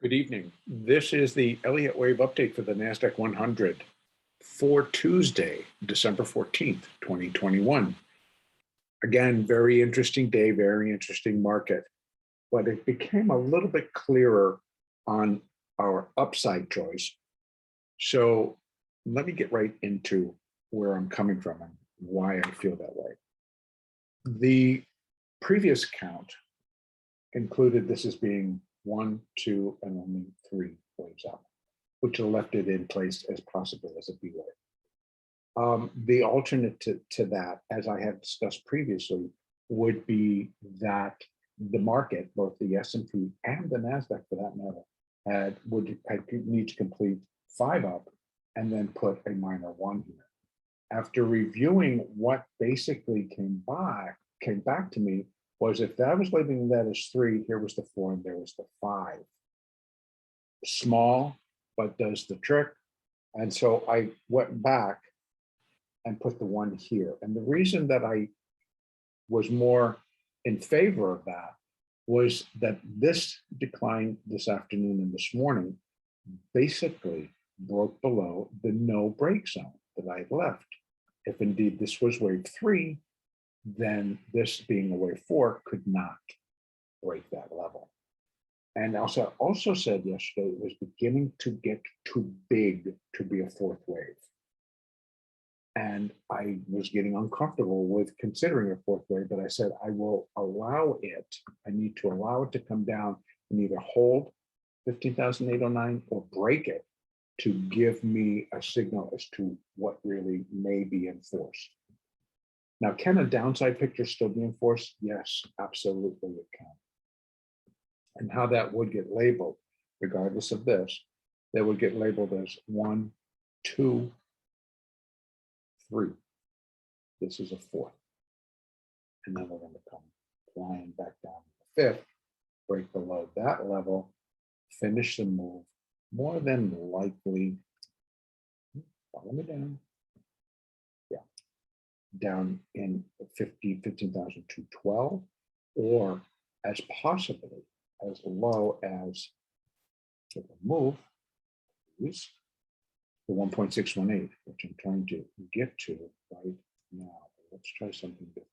Good evening. This is the Elliott wave update for the NASDAQ 100 for Tuesday, December 14th, 2021. Again, very interesting day, very interesting market, but it became a little bit clearer on our upside choice. So let me get right into where I'm coming from and why I feel that way. The previous count included this as being 1, 2, and only 3 waves up, which left it in place as possible as a B wave. The alternate to that, as I have discussed previously, would be that the market, both the S&P and the NASDAQ for that matter, would need to complete 5 up and then put a minor 1 here. After reviewing what basically came back to me was if I was labeling that as 3, here was the 4 and there was the 5. Small, but does the trick. And so I went back and put the 1 here. And the reason that I was more in favor of that was that this decline this afternoon and this morning basically broke below the no break zone that I had left. If indeed this was wave 3, then this being a wave 4 could not break that level. And also said yesterday it was beginning to get too big to be a 4th wave. And I was getting uncomfortable with considering a 4th wave, but I said, I will allow it. I need to allow it to come down and either hold 15,809 or break it to give me a signal as to what really may be enforced. Now, can a downside picture still be enforced? Yes, absolutely it can. And how that would get labeled, regardless of this, that would get labeled as 1, 2, 3. This is a 4th. And then we're going to come flying back down to the 5th, break below that level, finish the move, more than likely, follow me down. Down in 15,212, or as possibly as low as the move is the 1.618, which I'm trying to get to right now. Let's try something different.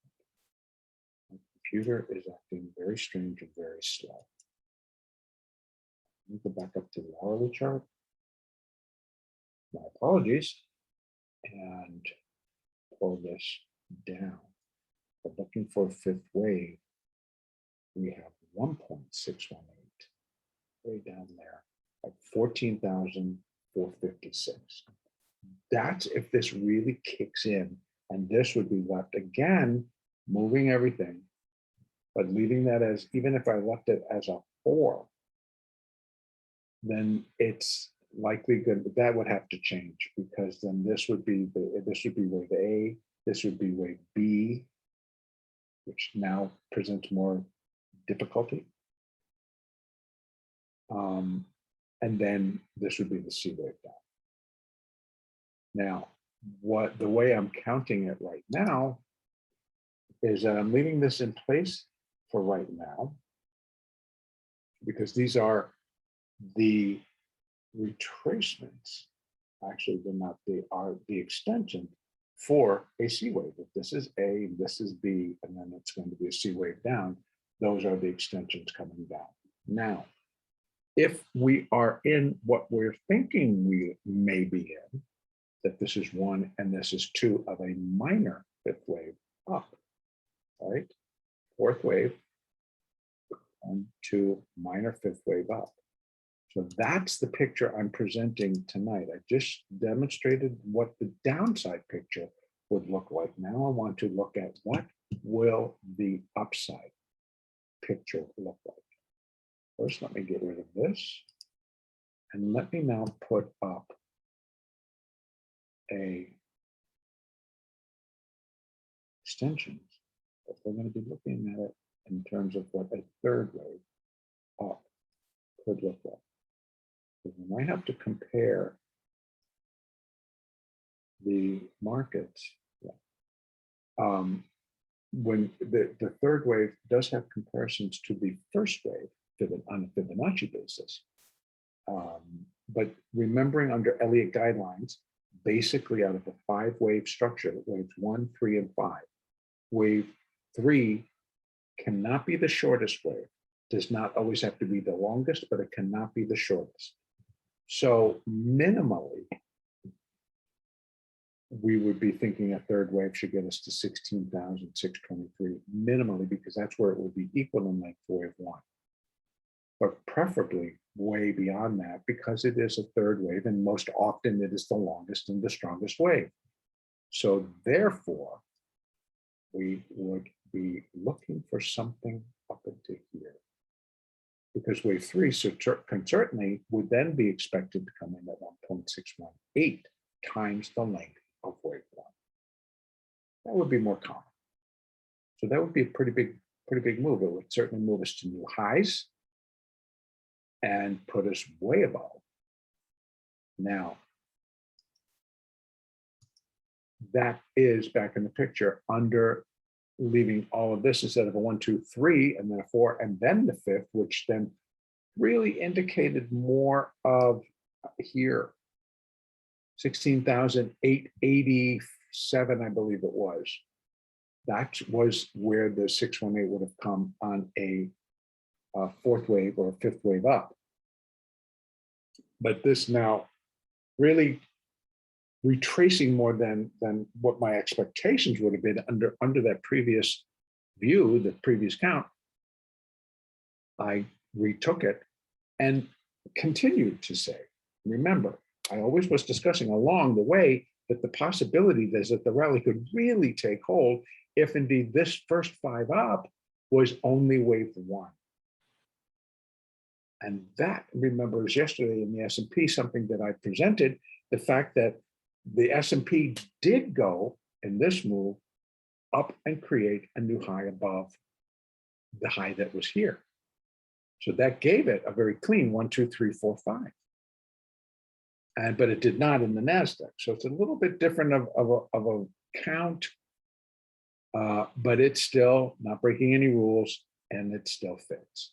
My computer is acting very strange and very slow. Let me go back up to the hourly chart. My apologies. And pull this down. But looking for a 5th wave, we have 1.618 way down there at 14,456. That's if this really kicks in, and this would be left again, moving everything, but leaving that as, even if I left it as a 4, then it's likely good, but that would have to change, because then this would be wave A, this would be wave B, which now presents more difficulty. And then this would be the C wave down. Now, the way I'm counting it right now is that I'm leaving this in place for right now, because these are the retracements. Actually, they're not, they are the extension for a C wave. If this is A, this is B, and then it's going to be a C wave down, those are the extensions coming down. Now, if we are in what we're thinking we may be in, that this is 1 and this is 2 of a minor 5th wave up, right? 4th wave, 1, 2, minor 5th wave up. So that's the picture I'm presenting tonight. I just demonstrated what the downside picture would look like. Now I want to look at what will the upside picture look like. First, let me get rid of this. And let me now put up a extensions. But we're going to be looking at it in terms of what a 3rd wave up could look like. We might have to compare the markets. Yeah. When the 3rd wave does have comparisons to the 1st wave on a Fibonacci basis, But remembering under Elliott guidelines, basically out of a 5-wave structure, waves 1, 3, and 5, wave 3 cannot be the shortest wave, does not always have to be the longest, but it cannot be the shortest. So minimally, we would be thinking a third wave should get us to 16,623 minimally, because that's where it would be equal in length to wave 1. But preferably way beyond that, because it is a third wave, and most often it is the longest and the strongest wave. So therefore, we would be looking for something up into here, because wave 3 can certainly would then be expected to come in at 1.618 times the length of wave 1. That would be more common. So that would be a pretty big move. It would certainly move us to new highs and put us way above. Now, that is back in the picture under leaving all of this instead of a 1, 2, 3, and then a 4, and then the 5th, which then really indicated more of here, 16,887, I believe it was. That was where the 618 would have come on a 4th wave or a 5th wave up. But this now really retracing more than what my expectations would have been under that previous view, the previous count. I retook it and continued to say, remember, I always was discussing along the way that the possibility is that the rally could really take hold if indeed this first 5 up was only wave 1. And that, remember, was yesterday in the S&P, something that I presented, the fact that the S&P did go in this move up and create a new high above the high that was here. So that gave it a very clean 1, 2, 3, 4, 5. But it did not in the NASDAQ. So it's a little bit different of a count, but it's still not breaking any rules, and it still fits.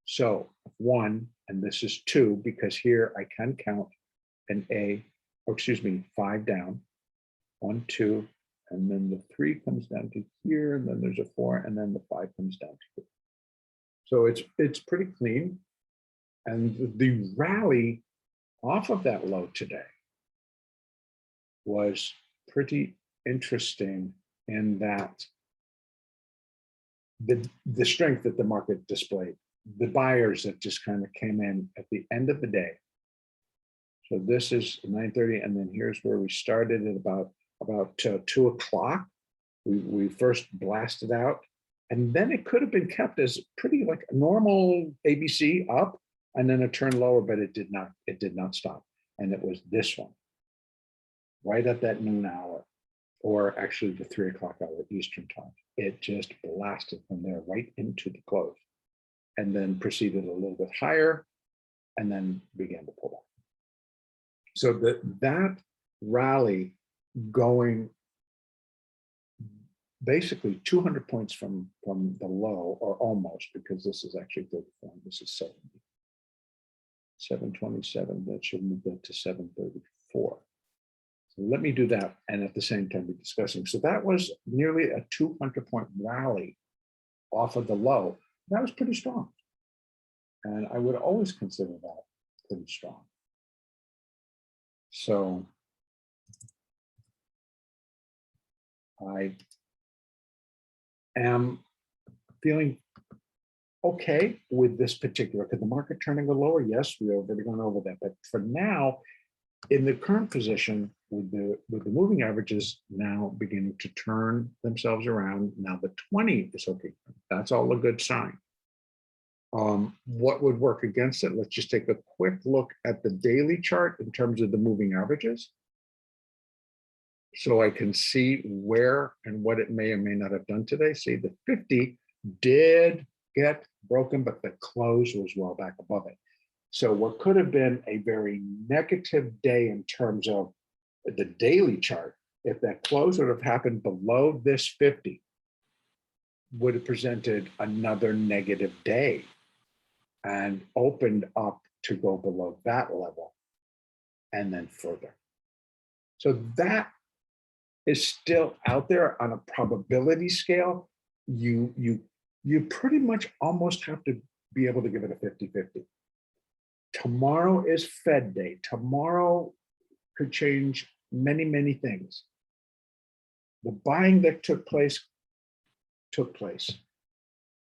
So 1, and this is 2, because here I can count an A, or excuse me, 5 down, 1, 2, and then the 3 comes down to here, and then there's a 4, and then the 5 comes down to here. So it's pretty clean. And the rally off of that low today was pretty interesting in that the strength that the market displayed, the buyers that just kind of came in at the end of the day. So this is 9:30, and then here's where we started at about 2 o'clock. We first blasted out, and then it could have been kept as pretty like a normal ABC up, and then a turn lower, but it did not stop. And it was this one, right at that noon hour, or actually the 3 o'clock hour Eastern time. It just blasted from there right into the close, and then proceeded a little bit higher, and then began to pull back. So that rally going basically 200 points from the low, or almost, because this is actually 34, and this is 70. 727, that should move that to 734. So let me do that, and at the same time be discussing. So that was nearly a 200-point rally off of the low. That was pretty strong. And I would always consider that pretty strong. So I am feeling okay with this particular, could the market turning go lower? Yes, we have already gone over that. But for now, in the current position, with the moving averages now beginning to turn themselves around, now the 20 is okay. That's all a good sign. What would work against it? Let's just take a quick look at the daily chart in terms of the moving averages, so I can see where and what it may or may not have done today. See, the 50 did get broken, but the close was well back above it. So what could have been a very negative day in terms of the daily chart, if that close would have happened below this 50, would have presented another negative day and opened up to go below that level and then further. So that is still out there on a probability scale. You pretty much almost have to be able to give it a 50-50. Tomorrow is Fed day. Tomorrow could change many, many things. The buying that took place.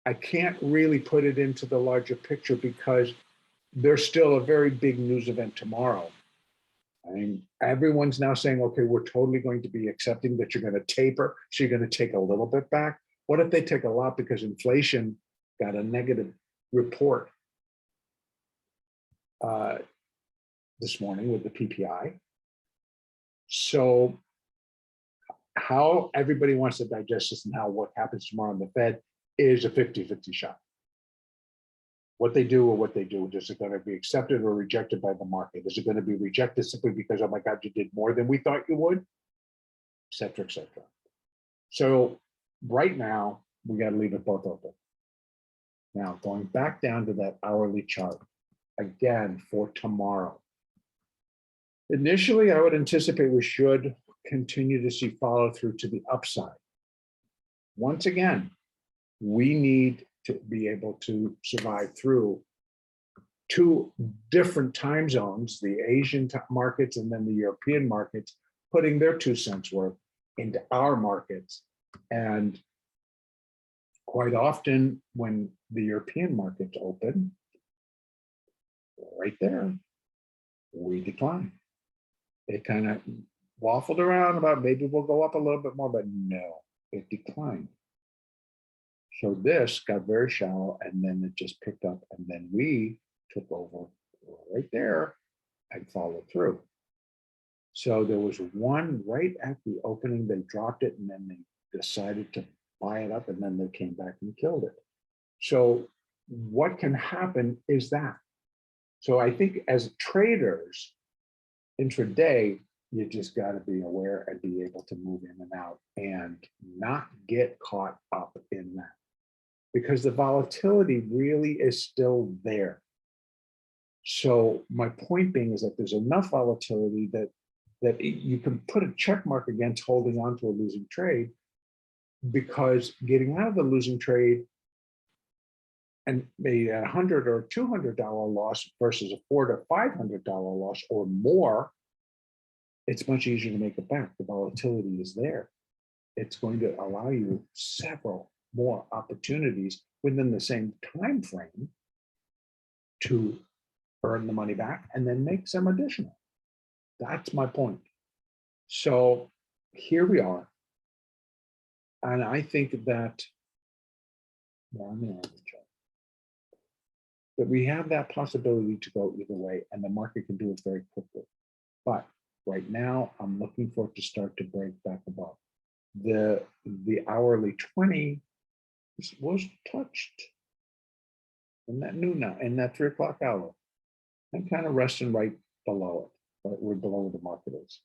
I can't really put it into the larger picture because there's still a very big news event tomorrow. I mean, everyone's now saying, okay, we're totally going to be accepting that you're going to taper, so you're going to take a little bit back. What if they take a lot because inflation got a negative report this morning with the PPI? So how everybody wants to digest this and how what happens tomorrow in the Fed is a 50-50 shot. What they do or what they do, is it going to be accepted or rejected by the market? Is it going to be rejected simply because, oh my God, you did more than we thought you would, et cetera, et cetera. So right now, we got to leave it both open. Now, going back down to that hourly chart, again, for tomorrow. Initially, I would anticipate we should continue to see follow through to the upside. Once again, we need to be able to survive through two different time zones, the Asian markets and then the European markets, putting their 2 cents worth into our markets. And quite often when the European markets open, right there, we decline. It kind of waffled around about maybe we'll go up a little bit more, but no, it declined. So this got very shallow and then it just picked up and then we took over right there and followed through. So there was one right at the opening, they dropped it and then they decided to buy it up and then they came back and killed it. So what can happen is that. So I think as traders, intraday, you just got to be aware and be able to move in and out and not get caught up in that. Because the volatility really is still there. So my point being is that there's enough volatility that you can put a check mark against holding on to a losing trade, because getting out of the losing trade and maybe a $100 or $200 loss versus a $400 to $500 loss or more, it's much easier to make it back. The volatility is there. It's going to allow you several more opportunities within the same time frame to earn the money back and then make some additional. That's my point. So here we are. And I think that, that we have that possibility to go either way and the market can do it very quickly. But right now, I'm looking for it to start to break back above. The hourly 20 was touched in that noon now, in that 3 o'clock hour. I'm kind of resting right below it, right where below the market is.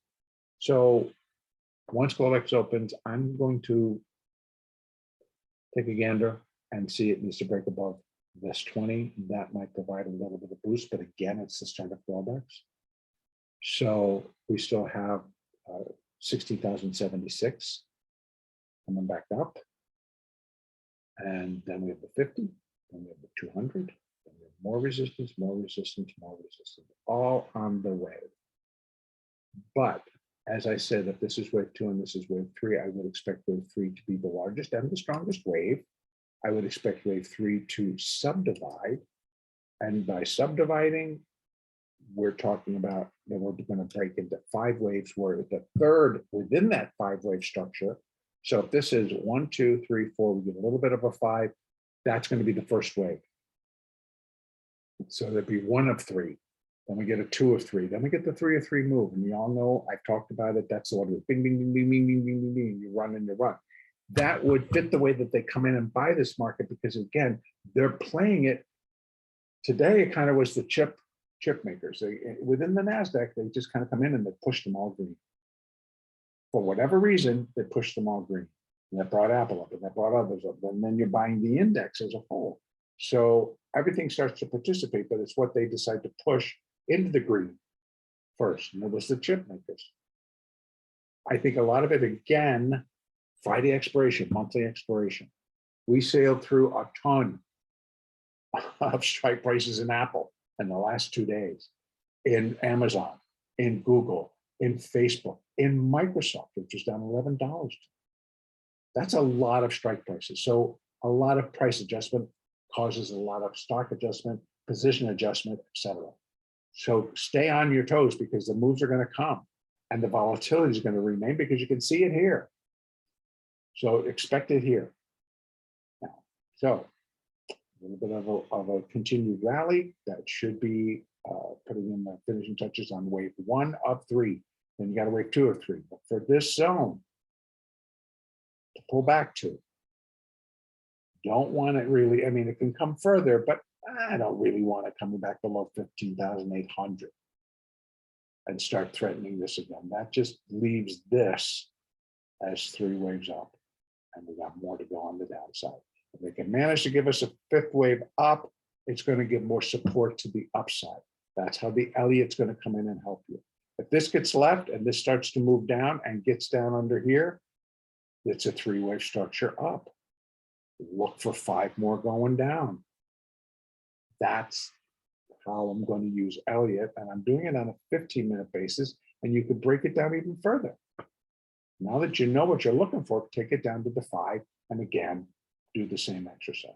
So once Globex opens, I'm going to take a gander and see it needs to break above this 20. That might provide a little bit of boost, but again, it's the start of Globex. So we still have 60,076 coming back up. And then we have the 50, then we have the 200, then we have more resistance, all on the way. But as I said, if this is wave 2 and this is wave 3, I would expect wave 3 to be the largest and the strongest wave. I would expect wave 3 to subdivide. And by subdividing, we're talking about that we're going to break into 5 waves, where the third within that 5-wave structure. So if this is 1, 2, 3, 4, we get a little bit of a 5, that's going to be the first wave. So there'd be 1 of 3, then we get a 2 of 3, then we get the 3 of 3 move. And you all know, I've talked about it, that's the one with bing, bing, bing, bing, bing, bing, bing, bing, bing, you run and you run. That would fit the way that they come in and buy this market, because again, they're playing it. Today, it kind of was the chip makers. They, within the NASDAQ, they just kind of come in and they push them all green. For whatever reason, they pushed them all green. And that brought Apple up and that brought others up. And then you're buying the index as a whole. So everything starts to participate, but it's what they decide to push into the green first. And it was the chip makers. I think a lot of it, again, Friday expiration, monthly expiration. We sailed through a ton of strike prices in Apple in the last 2 days, in Amazon, in Google, in Facebook, in Microsoft, which is down $11. That's a lot of strike prices. So a lot of price adjustment causes a lot of stock adjustment, position adjustment, etc. So stay on your toes because the moves are going to come and the volatility is going to remain because you can see it here. So expect it here. Now, so a little bit of a continued rally that should be putting in the finishing touches on wave 1 of 3. Then you got to wave 2 of 3. But for this zone to pull back to, don't want it really, I mean, it can come further, but I don't really want it coming back below 15,800 and start threatening this again. That just leaves this as 3 waves up, and we got more to go on the downside. If they can manage to give us a 5th wave up, it's going to give more support to the upside. That's how the Elliott's going to come in and help you. If this gets left and this starts to move down and gets down under here, it's a 3-wave structure up. Look for 5 more going down. That's how I'm going to use Elliott, and I'm doing it on a 15-minute basis, and you could break it down even further. Now that you know what you're looking for, take it down to the 5, and again, do the same exercise.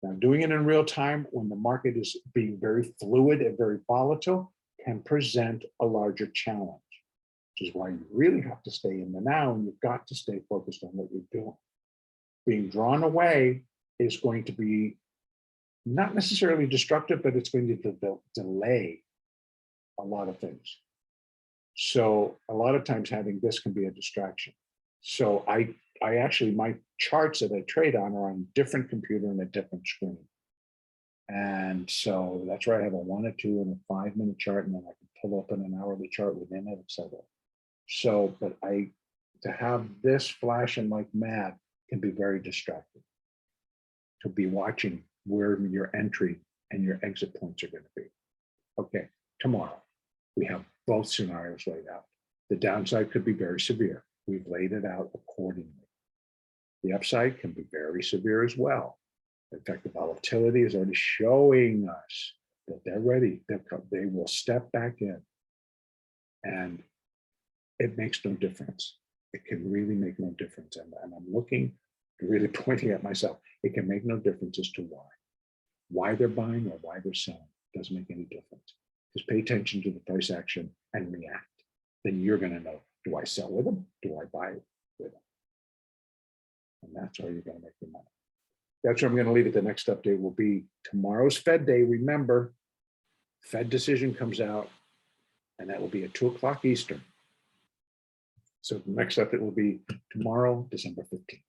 Now, doing it in real time when the market is being very fluid and very volatile can present a larger challenge, which is why you really have to stay in the now, and you've got to stay focused on what you're doing. Being drawn away is going to be not necessarily destructive, but it's going to delay a lot of things. So a lot of times having this can be a distraction. So I actually, my charts that I trade on are on a different computer and a different screen. And so that's why I have a 1, a 2, and a 5-minute chart, and then I can pull up an hourly chart within it, etc. So, but to have this flashing like mad can be very distracting. To be watching where your entry and your exit points are going to be. Okay, tomorrow we have both scenarios laid out. The downside could be very severe. We've laid it out accordingly. The upside can be very severe as well. In fact, the volatility is already showing us that they're ready. They will step back in, and it makes no difference. It can really make no difference. And I'm looking, really pointing at myself. It can make no difference as to why. Why they're buying or why they're selling doesn't make any difference. Just pay attention to the price action and react. Then you're going to know, do I sell with them? Do I buy with them? And that's how you're going to make your money. That's where I'm going to leave it. The next update will be tomorrow's Fed day. Remember, Fed decision comes out, and that will be at 2 o'clock Eastern. So the next update will be tomorrow, December 15th.